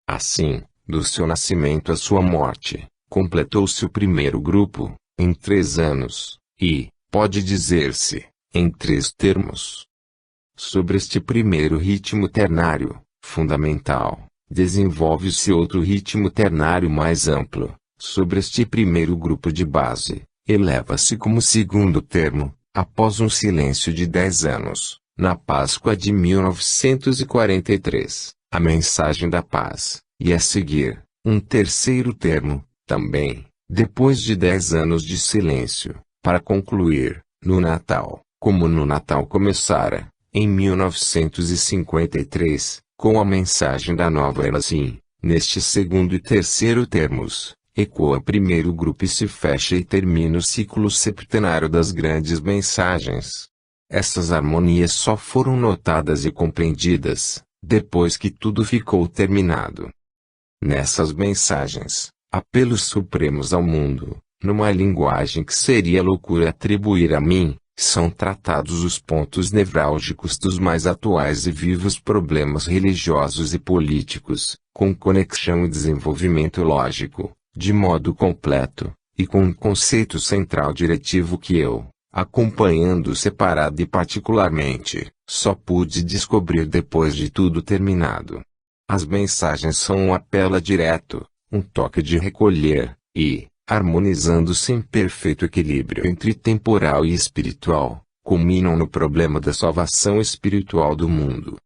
Assim, do seu nascimento à sua morte, completou-se o primeiro grupo, em 3 anos, e, pode dizer-se, em 3 termos. Sobre este primeiro ritmo ternário, fundamental, desenvolve-se outro ritmo ternário mais amplo. Sobre este primeiro grupo de base, eleva-se como segundo termo, após um silêncio de 10 anos, na Páscoa de 1943, a mensagem da paz, e a seguir, um terceiro termo, também, depois de 10 anos de silêncio, para concluir, no Natal, como no Natal começara, em 1953, com a mensagem da nova era. Assim, neste segundo e terceiro termos, ecoa primeiro grupo e se fecha e termina o ciclo septenário das grandes mensagens. Essas harmonias só foram notadas e compreendidas, depois que tudo ficou terminado. Nessas mensagens, apelos supremos ao mundo, numa linguagem que seria loucura atribuir a mim, São tratados os pontos nevrálgicos dos mais atuais e vivos problemas religiosos e políticos, com conexão e desenvolvimento lógico, de modo completo, e com um conceito central diretivo que eu, acompanhando separado e particularmente, só pude descobrir depois de tudo terminado. As mensagens são um apelo direto, um toque de recolher, e, harmonizando-se em perfeito equilíbrio entre temporal e espiritual, culminam no problema da salvação espiritual do mundo.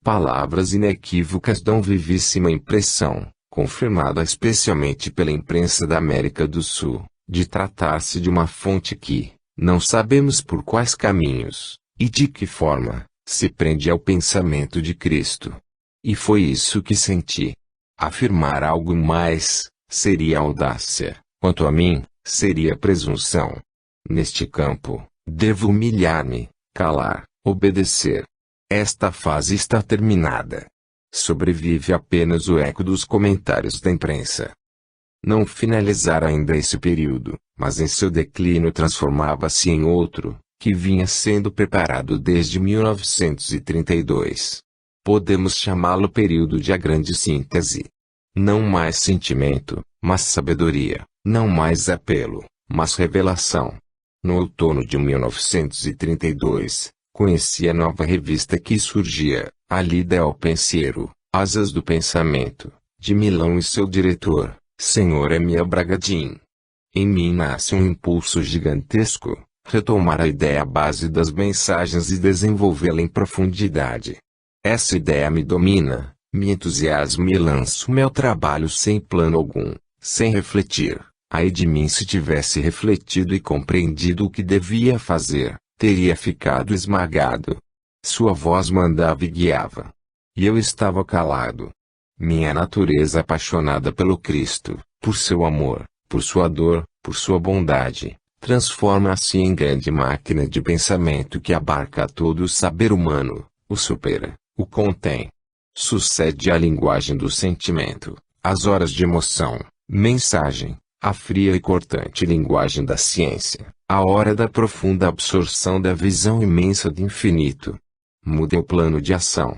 Palavras inequívocas dão vivíssima impressão, confirmada especialmente pela imprensa da América do Sul, de tratar-se de uma fonte que, não sabemos por quais caminhos, e de que forma, se prende ao pensamento de Cristo. E foi isso que senti. Afirmar algo mais, seria audácia. Quanto a mim, seria presunção. Neste campo, devo humilhar-me, calar, obedecer. Esta fase está terminada. Sobrevive apenas o eco dos comentários da imprensa. Não finalizara ainda esse período, mas em seu declínio transformava-se em outro, que vinha sendo preparado desde 1932. Podemos chamá-lo período de a grande síntese. Não mais sentimento, mas sabedoria. Não mais apelo, mas revelação. No outono de 1932, conheci a nova revista que surgia, a Lida El Pensiero, Asas do Pensamento, de Milão e seu diretor, Sr. Emile Bragadin. Em mim nasce um impulso gigantesco, retomar a ideia base das mensagens e desenvolvê-la em profundidade. Essa ideia me domina, me entusiasma e lanço meu trabalho sem plano algum, sem refletir. Ai de mim se tivesse refletido e compreendido o que devia fazer, teria ficado esmagado. Sua voz mandava e guiava. E eu estava calado. Minha natureza apaixonada pelo Cristo, por seu amor, por sua dor, por sua bondade, transforma-se em grande máquina de pensamento que abarca todo o saber humano, o supera, o contém. Sucede a linguagem do sentimento, as horas de emoção, mensagem. A fria e cortante linguagem da ciência, a hora da profunda absorção da visão imensa do infinito. Muda o plano de ação.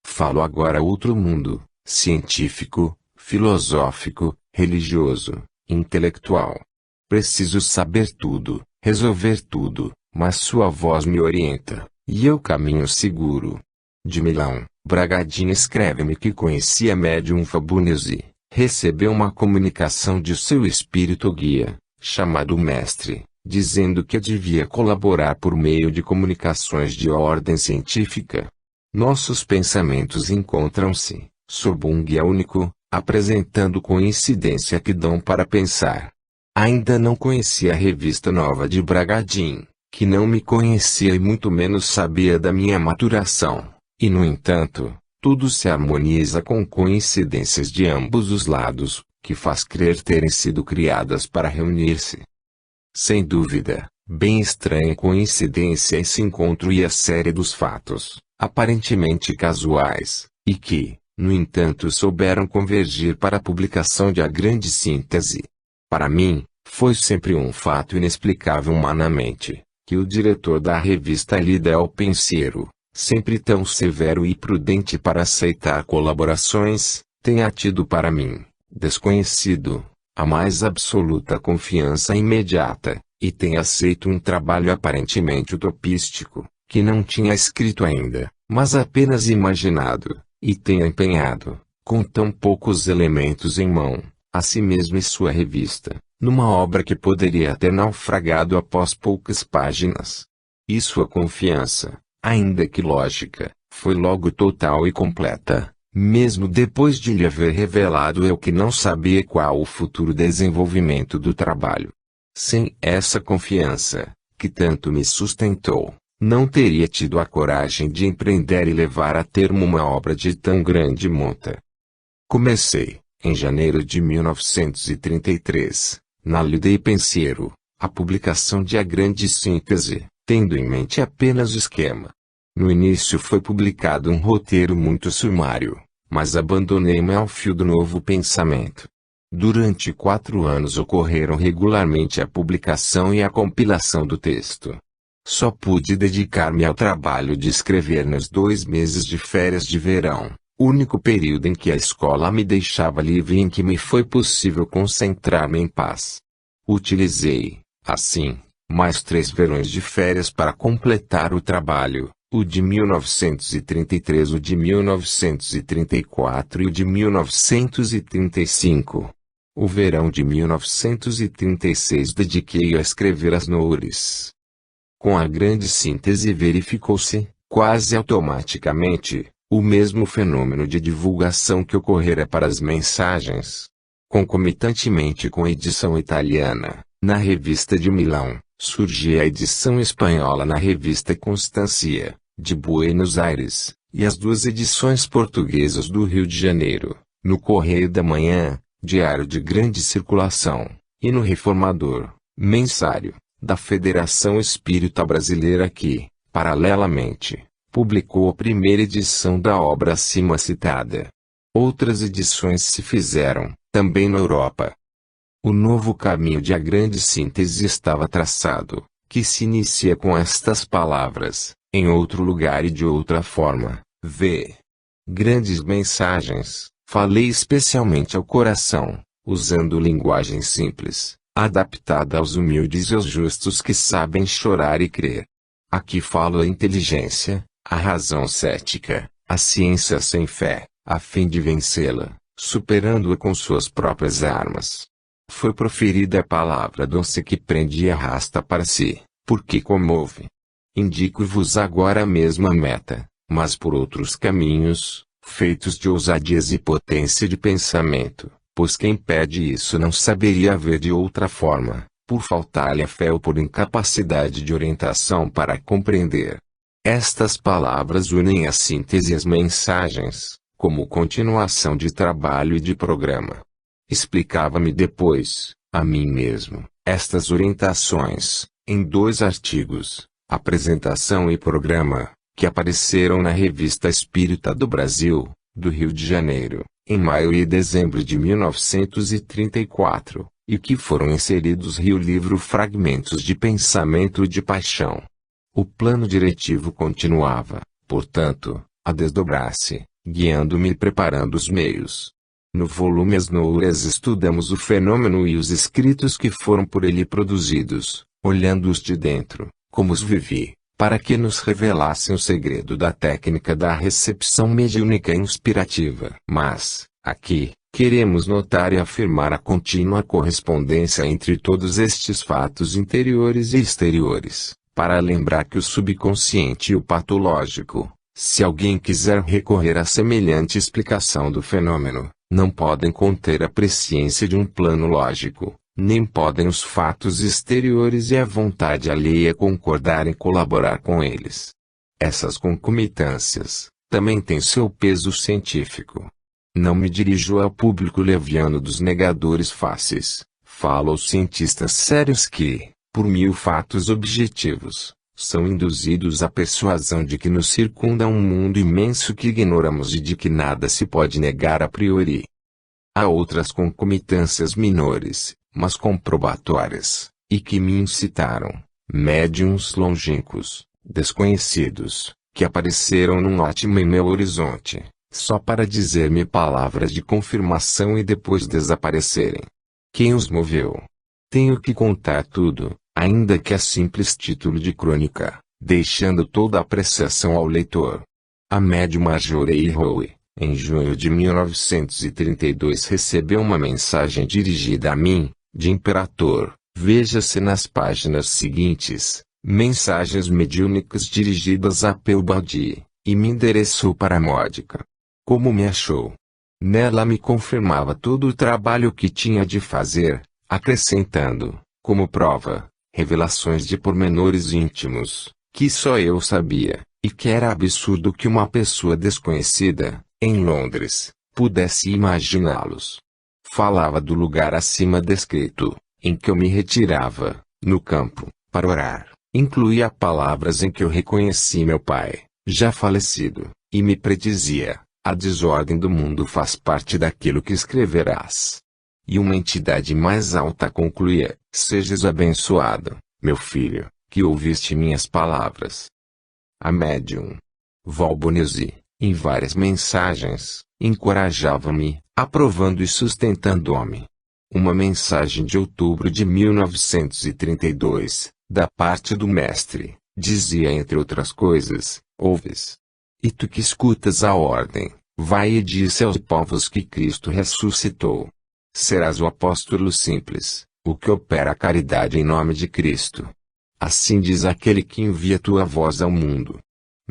Falo agora outro mundo, científico, filosófico, religioso, intelectual. Preciso saber tudo, resolver tudo, mas sua voz me orienta, e eu caminho seguro. De Milão, Bragadin escreve-me que conhecia médium Fabunesi. Recebeu uma comunicação de seu espírito guia, chamado Mestre, dizendo que devia colaborar por meio de comunicações de ordem científica. Nossos pensamentos encontram-se, sob um guia único, apresentando coincidência que dão para pensar. Ainda não conhecia a revista nova de Bragadin, que não me conhecia e muito menos sabia da minha maturação, e no entanto, tudo se harmoniza com coincidências de ambos os lados, que faz crer terem sido criadas para reunir-se. Sem dúvida, bem estranha coincidência esse encontro e a série dos fatos, aparentemente casuais, e que, no entanto souberam convergir para a publicação de A Grande Síntese. Para mim, foi sempre um fato inexplicável humanamente, que o diretor da revista Lida El Pensiero, sempre tão severo e prudente para aceitar colaborações, tenha tido para mim, desconhecido, a mais absoluta confiança imediata, e tenha aceito um trabalho aparentemente utopístico, que não tinha escrito ainda, mas apenas imaginado, e tenha empenhado, com tão poucos elementos em mão, a si mesmo e sua revista, numa obra que poderia ter naufragado após poucas páginas. E sua confiança, ainda que lógica, foi logo total e completa, mesmo depois de lhe haver revelado eu que não sabia qual o futuro desenvolvimento do trabalho. Sem essa confiança, que tanto me sustentou, não teria tido a coragem de empreender e levar a termo uma obra de tão grande monta. Comecei, em janeiro de 1933, na Lida El Pensiero, a publicação de A Grande Síntese, tendo em mente apenas o esquema. No início foi publicado um roteiro muito sumário, mas abandonei-me ao fio do novo pensamento. Durante 4 anos ocorreram regularmente a publicação e a compilação do texto. Só pude dedicar-me ao trabalho de escrever nos 2 meses de férias de verão, único período em que a escola me deixava livre e em que me foi possível concentrar-me em paz. Utilizei, assim, mais 3 verões de férias para completar o trabalho, o de 1933, o de 1934 e o de 1935. O verão de 1936 dediquei a escrever as Noures. Com a grande síntese verificou-se, quase automaticamente, o mesmo fenômeno de divulgação que ocorrera para as mensagens. Concomitantemente com a edição italiana, na revista de Milão, surgia a edição espanhola na revista Constancia, de Buenos Aires, e as 2 edições portuguesas do Rio de Janeiro, no Correio da Manhã, diário de grande circulação, e no Reformador, mensário, da Federação Espírita Brasileira que, paralelamente, publicou a primeira edição da obra acima citada. Outras edições se fizeram, também na Europa. O novo caminho de a grande síntese estava traçado, que se inicia com estas palavras, em outro lugar e de outra forma, v. Grandes mensagens, falei especialmente ao coração, usando linguagem simples, adaptada aos humildes e aos justos que sabem chorar e crer. Aqui falo a inteligência, a razão cética, a ciência sem fé, a fim de vencê-la, superando-a com suas próprias armas. Foi proferida a palavra doce que prende e arrasta para si, porque comove. Indico-vos agora a mesma meta, mas por outros caminhos, feitos de ousadias e potência de pensamento, pois quem pede isso não saberia ver de outra forma, por faltar-lhe a fé ou por incapacidade de orientação para compreender. Estas palavras unem a síntese e as mensagens, como continuação de trabalho e de programa. Explicava-me depois, a mim mesmo, estas orientações, em 2 artigos, Apresentação e Programa, que apareceram na Revista Espírita do Brasil, do Rio de Janeiro, em maio e dezembro de 1934, e que foram inseridos no livro Fragmentos de Pensamento e de Paixão. O plano diretivo continuava, portanto, a desdobrar-se, guiando-me e preparando os meios. No volume As Noures estudamos o fenômeno e os escritos que foram por ele produzidos, olhando-os de dentro, como os vivi, para que nos revelassem o segredo da técnica da recepção mediúnica inspirativa. Mas, aqui, queremos notar e afirmar a contínua correspondência entre todos estes fatos interiores e exteriores, para lembrar que o subconsciente e o patológico, se alguém quiser recorrer a semelhante explicação do fenômeno, não podem conter a presciência de um plano lógico, nem podem os fatos exteriores e a vontade alheia concordar em colaborar com eles. Essas concomitâncias também têm seu peso científico. Não me dirijo ao público leviano dos negadores fáceis, falo aos cientistas sérios que, por 1000 fatos objetivos, são induzidos à persuasão de que nos circunda um mundo imenso que ignoramos e de que nada se pode negar a priori. Há outras concomitâncias menores, mas comprobatórias, e que me incitaram, médiuns longínquos, desconhecidos, que apareceram num ótimo em meu horizonte, só para dizer-me palavras de confirmação e depois desaparecerem. Quem os moveu? Tenho que contar tudo, ainda que a simples título de crônica, deixando toda a apreciação ao leitor. A médium Marjorie Howe, em junho de 1932 recebeu uma mensagem dirigida a mim, de Imperator, veja-se nas páginas seguintes, mensagens mediúnicas dirigidas a Peobaldi, e me endereçou para a Módica. Como me achou? Nela me confirmava todo o trabalho que tinha de fazer, acrescentando, como prova, revelações de pormenores íntimos, que só eu sabia, e que era absurdo que uma pessoa desconhecida, em Londres, pudesse imaginá-los. Falava do lugar acima descrito, em que eu me retirava, no campo, para orar. Incluía palavras em que eu reconheci meu pai, já falecido, e me predizia: a desordem do mundo faz parte daquilo que escreverás. E uma entidade mais alta concluía: sejas abençoado, meu filho, que ouviste minhas palavras. A médium Valbonese, em várias mensagens, encorajava-me, aprovando e sustentando-me. Uma mensagem de outubro de 1932, da parte do mestre, dizia entre outras coisas: ouves? E tu que escutas a ordem, vai e disse aos povos que Cristo ressuscitou. Serás o apóstolo simples, o que opera a caridade em nome de Cristo. Assim diz aquele que envia tua voz ao mundo.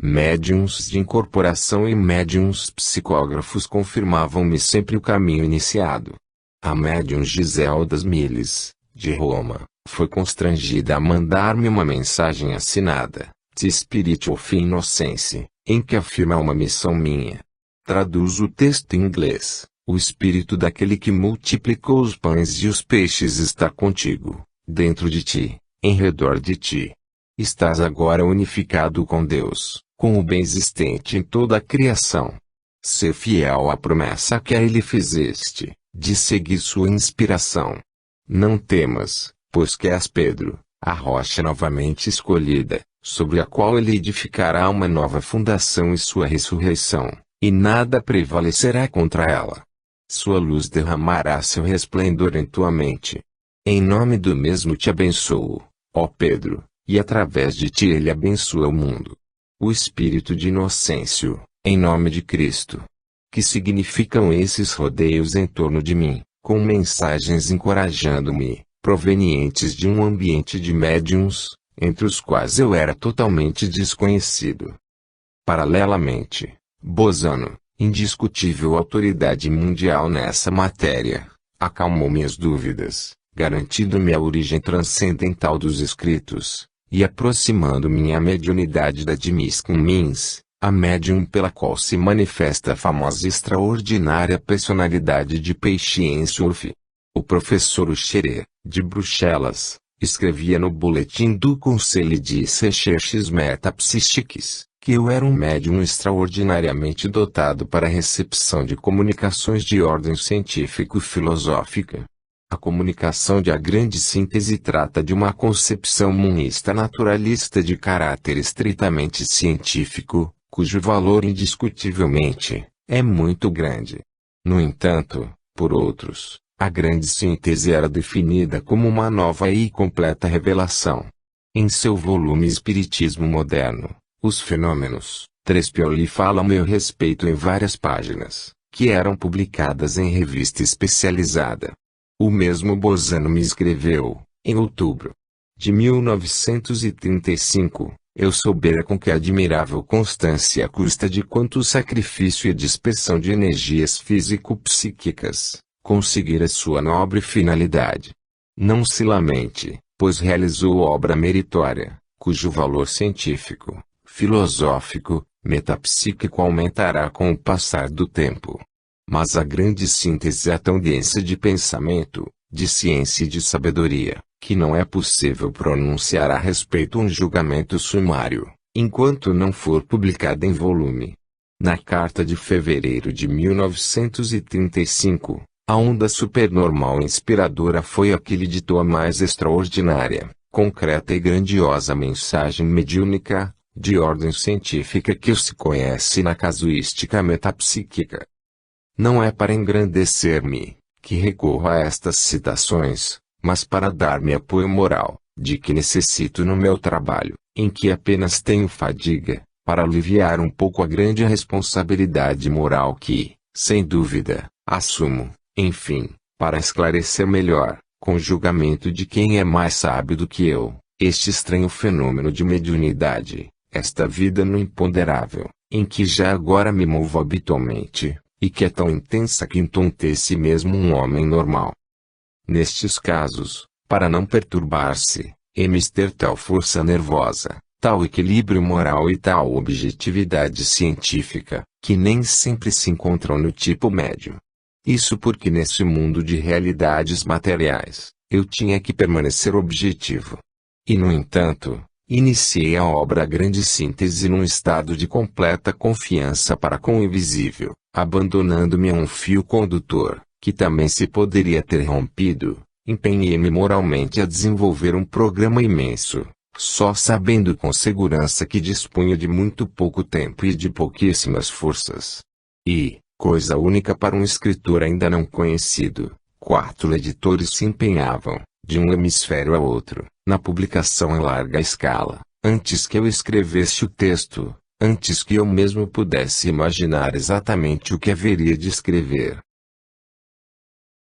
Médiuns de incorporação e médiuns psicógrafos confirmavam-me sempre o caminho iniciado. A médium Giseldas Miles, de Roma, foi constrangida a mandar-me uma mensagem assinada, The Spirit of Innocence, em que afirma uma missão minha. Traduzo o texto em inglês: o espírito daquele que multiplicou os pães e os peixes está contigo, dentro de ti, em redor de ti. Estás agora unificado com Deus, com o bem existente em toda a criação. Sê fiel à promessa que a ele fizeste, de seguir sua inspiração. Não temas, pois que és Pedro, a rocha novamente escolhida, sobre a qual ele edificará uma nova fundação e sua ressurreição, e nada prevalecerá contra ela. Sua luz derramará seu resplendor em tua mente. Em nome do mesmo te abençoo, ó Pedro, e através de ti ele abençoa o mundo. O espírito de Inocêncio, em nome de Cristo. Que significam esses rodeios em torno de mim, com mensagens encorajando-me, provenientes de um ambiente de médiuns, entre os quais eu era totalmente desconhecido. Paralelamente, Bozano, indiscutível autoridade mundial nessa matéria, acalmou minhas dúvidas, garantindo-me a origem transcendental dos escritos, e aproximando minha mediunidade da de Miss Cummins, a médium pela qual se manifesta a famosa e extraordinária personalidade de Patience Wolff. O professor Uxerê, de Bruxelas, escrevia no boletim do Conselho de Recherches Metapsíquicas, que eu era um médium extraordinariamente dotado para a recepção de comunicações de ordem científico-filosófica. A comunicação de A Grande Síntese trata de uma concepção monista naturalista de caráter estritamente científico, cujo valor indiscutivelmente é muito grande. No entanto, por outros, a Grande Síntese era definida como uma nova e completa revelação. Em seu volume Espiritismo Moderno, Os Fenômenos, Trespioli fala a meu respeito em várias páginas, que eram publicadas em revista especializada. O mesmo Bozano me escreveu, em outubro de 1935, eu soubera com que admirável constância à custa de quanto sacrifício e dispersão de energias físico-psíquicas, conseguira sua nobre finalidade. Não se lamente, pois realizou obra meritória, cujo valor científico, filosófico, metapsíquico aumentará com o passar do tempo. Mas a grande síntese é tão densa de pensamento, de ciência e de sabedoria, que não é possível pronunciar a respeito um julgamento sumário, enquanto não for publicada em volume. Na carta de fevereiro de 1935, a onda supernormal inspiradora foi a que lhe ditou a mais extraordinária, concreta e grandiosa mensagem mediúnica, de ordem científica que se conhece na casuística metapsíquica. Não é para engrandecer-me, que recorro a estas citações, mas para dar-me apoio moral, de que necessito no meu trabalho, em que apenas tenho fadiga, para aliviar um pouco a grande responsabilidade moral que, sem dúvida, assumo, enfim, para esclarecer melhor, com o julgamento de quem é mais sábio do que eu, este estranho fenômeno de mediunidade, esta vida no imponderável, em que já agora me movo habitualmente, e que é tão intensa que entontece mesmo um homem normal. Nestes casos, para não perturbar-se, é mister tal força nervosa, tal equilíbrio moral e tal objetividade científica, que nem sempre se encontram no tipo médio. Isso porque nesse mundo de realidades materiais, eu tinha que permanecer objetivo. E no entanto, iniciei a obra Grande Síntese num estado de completa confiança para com o invisível, abandonando-me a um fio condutor, que também se poderia ter rompido. Empenhei-me moralmente a desenvolver um programa imenso, só sabendo com segurança que dispunha de muito pouco tempo e de pouquíssimas forças. E, coisa única para um escritor ainda não conhecido, 4 editores se empenhavam, de um hemisfério a outro, na publicação em larga escala, antes que eu escrevesse o texto, antes que eu mesmo pudesse imaginar exatamente o que haveria de escrever.